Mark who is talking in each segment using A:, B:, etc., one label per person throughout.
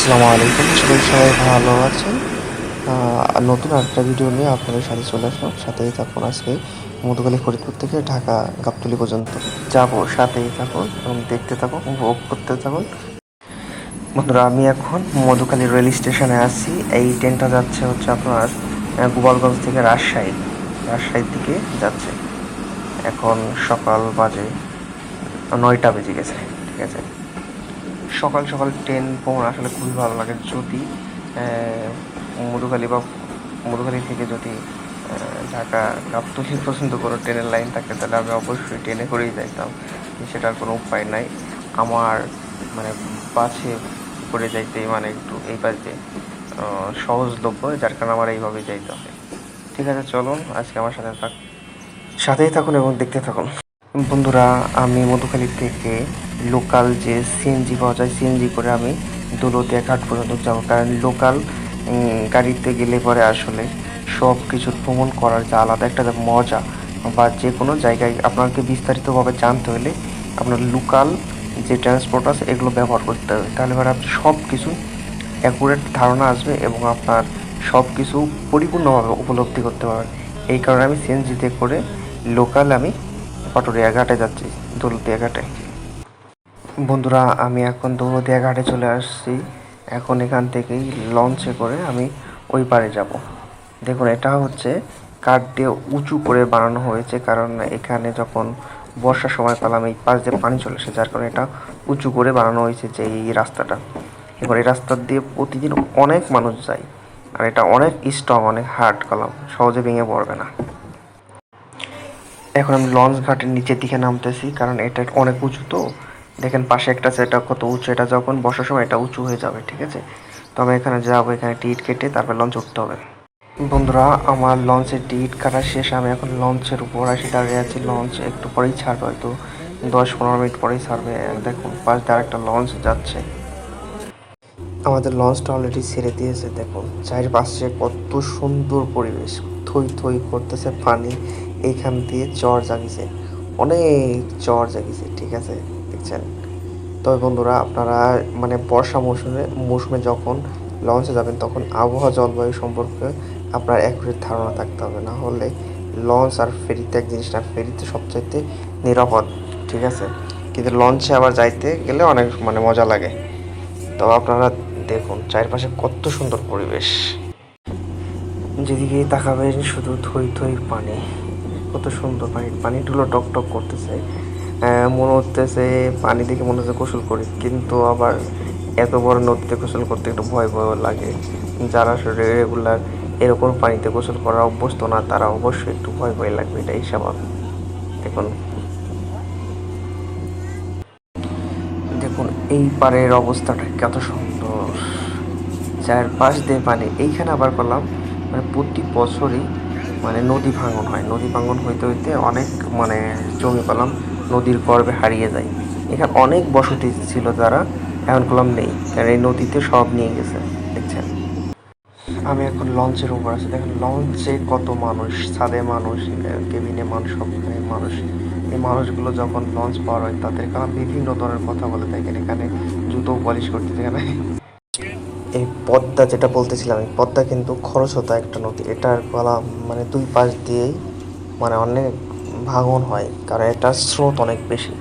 A: আসসালামু আলাইকুম, সবাই ভালো আছেন। নতুন একটা ভিডিও নিয়ে আপনাদের সাথে চলে আসলাম। সাথেই থাকুন। আজকে মধুখালী ফরিদপুর থেকে ঢাকা গাবতলী পর্যন্ত যাব। সাথেই থাকুন এবং দেখতে থাকুন, উপভোগ করতে থাকুন। বন্ধুরা, আমি এখন মধুখালী রেল স্টেশনে আছি। এই ট্রেনটা যাচ্ছে হচ্ছে আপনার গোপালগঞ্জ থেকে রাজশাহীর দিকে যাচ্ছে। এখন সকাল বাজে 9টা বেজে গেছে। ঠিক আছে, সকাল সকাল ট্রেন ভ্রমণ আসলে খুবই ভালো লাগে। যদি মধুখালী বা মধুখালী থেকে যদি ঢাকা গাবতলী পর্যন্ত কোনো ট্রেনের লাইন থাকে, তাহলে আমি অবশ্যই ট্রেনে করেই যাইতাম। সেটার কোনো উপায় নাই। আমার মানে বাসে করে যাইতে মানে একটু এই বাজে সহজলভ্য, যার কারণে আমার এইভাবে যাইতে হবে। ঠিক আছে, চলুন আজকে আমার সাথেই থাকুন এবং দেখতে থাকুন। বন্ধুরা, আমি মধুখালী থেকে লোকাল যে সিএনজি পাওয়া যায়, সিএনজি করে আমি দৌলতদিয়া ঘাট পর্যন্ত যাব। কারণ লোকাল গাড়িতে গেলে পরে আসলে সব কিছুর ভ্রমণ করার যে আলাদা একটা মজা, বা যে কোনো জায়গায় আপনাকে বিস্তারিতভাবে জানতে হলে আপনার লোকাল যে ট্রান্সপোর্ট আছে এগুলো ব্যবহার করতে হবে। তাহলে পরে আপনি সব কিছু অ্যাকুরেট ধারণা আসবে এবং আপনার সব কিছু পরিপূর্ণভাবে উপলব্ধি করতে পারবেন। এই কারণে আমি সিএনজিতে করে লোকাল আমি পাটুরিয়া ঘাটে যাচ্ছি, দৌলতদিয়া ঘাটে। বন্ধুরা, আমি এখন দৌলতদিয়া ঘাটে চলে আসছি। এখন এখান থেকেই লঞ্চে করে আমি ওই পারে যাব। দেখুন, এটা হচ্ছে কাঠ দিয়ে উঁচু করে বানানো হয়েছে, কারণ এখানে যখন বর্ষার সময় পেলাম এই পাশ দিয়ে পানি চলে আসে, যার কারণে এটা উঁচু করে বানানো হয়েছে যে এই রাস্তাটা। এবার এই রাস্তা দিয়ে প্রতিদিন অনেক মানুষ যায়, আর এটা অনেক স্ট্রং, অনেক হার্ড কলাম, সহজে ভেঙে পড়বে না। এখন আমি লঞ্চ ঘাটের নিচের দিকে নামতেছি, কারণ এটা অনেক উঁচু। তো দেখেন পাশে একটা আছে, এটা কত উঁচু। এটা যখন বসার সময় এটা উঁচু হয়ে যাবে। ঠিক আছে, তো আমি এখানে যাবো, এখানে টিকিট কেটে তারপর লঞ্চ উঠতে হবে। বন্ধুরা, আমার লঞ্চের টিকিট কাটা শেষ। আমি এখন লঞ্চের উপর এসে দাঁড়িয়ে আছি। লঞ্চ একটু পরেই ছাড়বে, হয়তো 10-15 মিনিট পরেই ছাড়বে। দেখুন পাশ দিয়ে আরেকটা লঞ্চ যাচ্ছে। আমাদের লঞ্চটা অলরেডি ছেড়ে দিয়েছে। দেখুন চারপাশে কত সুন্দর পরিবেশ, থই থই করতেছে পানি। এইখান দিয়ে চর জাগিছে, অনেক চর জাগিছে। ঠিক আছে, দেখছেন। তবে বন্ধুরা, আপনারা মানে বর্ষা মৌসুমে যখন লঞ্চে যাবেন, তখন আবহাওয়া জলবায়ু সম্পর্কে আপনার অ্যাকুরেট ধারণা থাকতে হবে। না হলে লঞ্চ আর ফেরিতে এক জিনিস না। ফেরিতে সবচাইতে নিরাপদ, ঠিক আছে, কিন্তু লঞ্চে আবার যাইতে গেলে অনেক মানে মজা লাগে। তো আপনারা দেখুন চারপাশে কত সুন্দর পরিবেশ, যেদিকেই তাকাবেন শুধু থই থই পানি। কত সুন্দর পানিগুলো টক টক করতেছে। মনে হতেছে পানি দেখে মনে হচ্ছে গোসল করি, কিন্তু আবার এত বড় নদীতে গোসল করতে একটু ভয় ভয় লাগে। যারা রেগুলার এরকম পানিতে গোসল করা অভ্যস্ত না, তারা অবশ্যই একটু ভয় ভয় লাগবে, এটাই স্বাভাবিক। দেখুন দেখুন এই পাড়ের অবস্থাটা কত সুন্দর, চারপাশ দিয়ে পানি। এইখানে আবার করলাম মানে প্রতি বছরই মানে নদী ভাঙন হয়। নদী ভাঙন হইতে হইতে অনেক মানে জমি পেলাম নদীর গর্ভে হারিয়ে যায়। এখানে অনেক বসতি ছিল, যারা এখন করলাম নেই, কারণ এই নদীতে সব নিয়ে গেছে। দেখছেন, আমি এখন লঞ্চের উপর আছি। দেখেন লঞ্চে কত মানুষ, ছাদে মানুষ, কেবিনে মানুষ, সবখানে মানুষ। এই মানুষগুলো যখন লঞ্চ পার হয়, তাদের কারণ বিভিন্ন ধরনের কথা বলে থাকেন। এখানে জুতো পলিশ করতে এখানে এই পদ্মা যেটা বলতেছিলাম, এই পদ্মা কিন্তু খরচ হতো একটা নদী। এটার গলা মানে দুই পাশ দিয়েই মানে অনেক ভাঙন হয়, কারণ এটার স্রোত অনেক বেশি।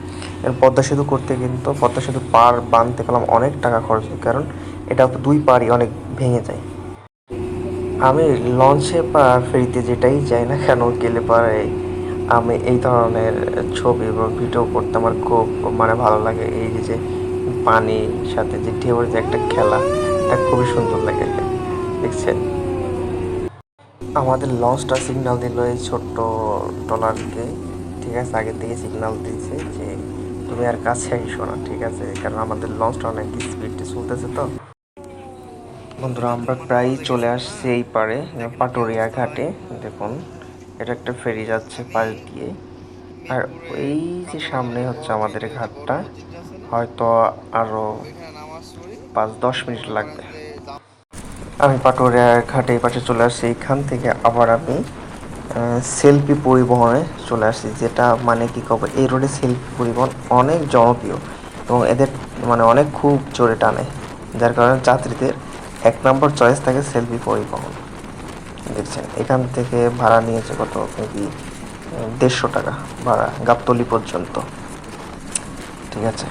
A: পদ্মা সেতু করতে কিন্তু পদ্মা সেতু পার বাঁধতে পেলাম অনেক টাকা খরচ হয়, কারণ এটা দুই পারই অনেক ভেঙে যায়। আমি লঞ্চে বা ফেরিতে যেটাই যাই না কেন, গেলে পরে আমি এই ধরনের ছবি বা ভিডিও করতে আমার খুব মানে ভালো লাগে। এই যে পানির সাথে যে ঢেউয়ের যে একটা খেলা, এটা খুবই সুন্দর লাগে। দেখছেন, আমাদের লঞ্চটা সিগন্যাল দিল এই ছোট্ট ট্রলারকে। ঠিক আছে, আগে থেকে সিগন্যাল দিয়েছে যে তুমি আর কাছে আইসো না। ঠিক আছে, কারণ আমাদের লঞ্চটা অনেক স্পিডে চলতেছে। তো বন্ধুরা, আমরা প্রায় চলে আসছি এই পারে পাটুরিয়া ঘাটে। দেখুন, এটা একটা ফেরি যাচ্ছে পাশ দিয়ে, আর এই যে সামনে হচ্ছে আমাদের ঘাটটা। হয়তো আরো 5-10 মিনিট লাগবে। আমি পাটুরিয়া ঘাটে এই পাশে চলে আসছি। এইখান থেকে আবার আমি সেলফি পরিবহনে চলে আসছি, যেটা মানে কি কব, এই রোডে সেলফি পরিবহন অনেক জনপ্রিয় এবং এদের মানে অনেক খুব জোরে টানে। যার কারণে যাত্রীদের 1 নম্বর চয়েস থাকে সেলফি পরিবহন। দেখছেন এখান থেকে ভাড়া নিয়েছে কত, মেবি 150 টাকা ভাড়া গাবতলী পর্যন্ত। ঠিক আছে,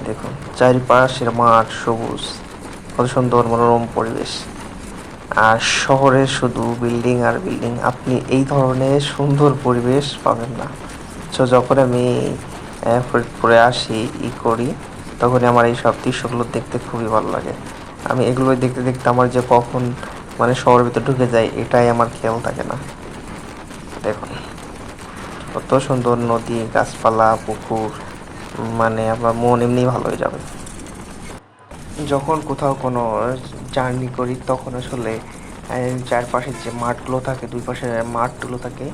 A: দেখুন চারিপাশের মাঠ সবুজ, কত সুন্দর মনোরম পরিবেশ। আর শহরে শুধু বিল্ডিং আর বিল্ডিং, আপনি এই ধরনের সুন্দর পরিবেশ পাবেন না। সো যখন আমি ফরিদপুরে আসি করি, তখনই আমার এই সব দৃশ্যগুলো দেখতে খুবই ভালো লাগে। আমি এগুলো দেখতে দেখতে আমার যে কখন মানে শহরের ভিতরে ঢুকে যায় এটাই আমার খেয়াল থাকে না। দেখুন কত সুন্দর নদী, গাছপালা, পুকুর, মানে আপনার মন এমনি ভালো হয়ে যাবে। যখন কোথাও কোনো জার্নি করি তখন আসলে চারপাশের যে মাঠগুলো থাকে, দুই পাশে মাঠগুলো থাকে,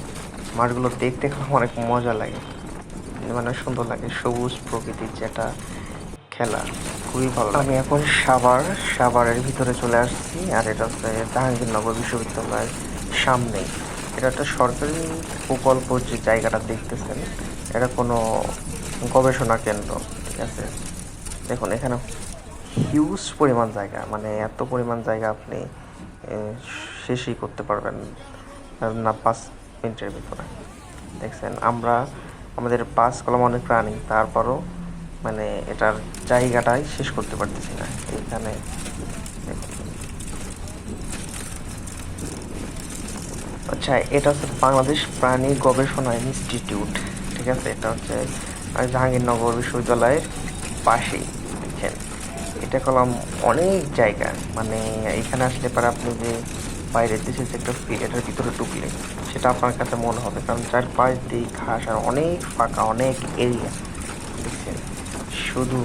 A: মাঠগুলো দেখতে খুব অনেক মজা লাগে, মানে সুন্দর লাগে। সবুজ প্রকৃতির যেটা খেলা খুবই ভালো লাগে। আমি এখন সাভারের ভিতরে চলে আসছি, আর এটা হচ্ছে জাহাঙ্গীরনগর বিশ্ববিদ্যালয়ের সামনেই। এটা একটা সরকারি প্রকল্প, যে জায়গাটা দেখতেছেন এটা কোনো গবেষণা কেন্দ্র। ঠিক আছে, দেখুন এখানে হিউজ পরিমাণ জায়গা, মানে এত পরিমাণ জায়গা আপনি শেষই করতে পারবেন না 5 মিনিটের ভিতরে। দেখছেন আমরা আমাদের 5 কলম অনেক প্রাণী, তারপরও মানে এটার জায়গাটাই শেষ করতে পারতেছি না। এখানে দেখুন, আচ্ছা এটা হচ্ছে বাংলাদেশ প্রাণী গবেষণা ইনস্টিটিউট। ঠিক আছে, এটা হচ্ছে জাহাঙ্গীরনগর বিশ্ববিদ্যালয়ের পাশেই। দেখছেন এটা কলম অনেক জায়গা, মানে এখানে আসলে পরে আপনি যে বাইরের দেশের যে একটা ফিল, এটার ভিতরে ঢুকলে সেটা আপনার কাছে মনে হবে, কারণ চারপাশ দিয়ে ঘাস আর অনেক ফাঁকা, অনেক এরিয়া। দেখছেন শুধু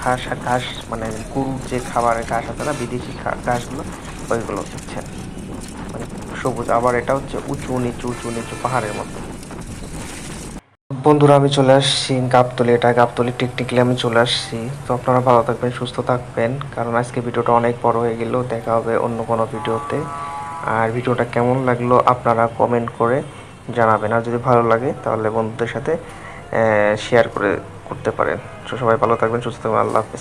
A: ঘাস আর ঘাস, মানে গরুর যে খাবারের ঘাস আছে না, বিদেশি ঘাসগুলো, ওইগুলো দেখছেন মানে সবুজ। আবার এটা হচ্ছে উঁচু নিচু উঁচু নিচু পাহাড়ের মতো। বন্ধুরা আমি চলে আসছি গাবতলী, এটা গাবতলী টেকনিক্যালি আমি চলে আসছি। তো আপনারা ভালো থাকবেন, সুস্থ থাকবেন, কারণ আজকে ভিডিওটা অনেক বড় হয়ে গেল। দেখা হবে অন্য কোনো ভিডিওতে। আর ভিডিওটা কেমন লাগলো আপনারা কমেন্ট করে জানাবেন, আর যদি ভালো লাগে তাহলে বন্ধুদের সাথে শেয়ার করতে পারেন। তো সবাই ভালো থাকবেন, সুস্থ থাকবেন, আল্লাহ হাফেজ।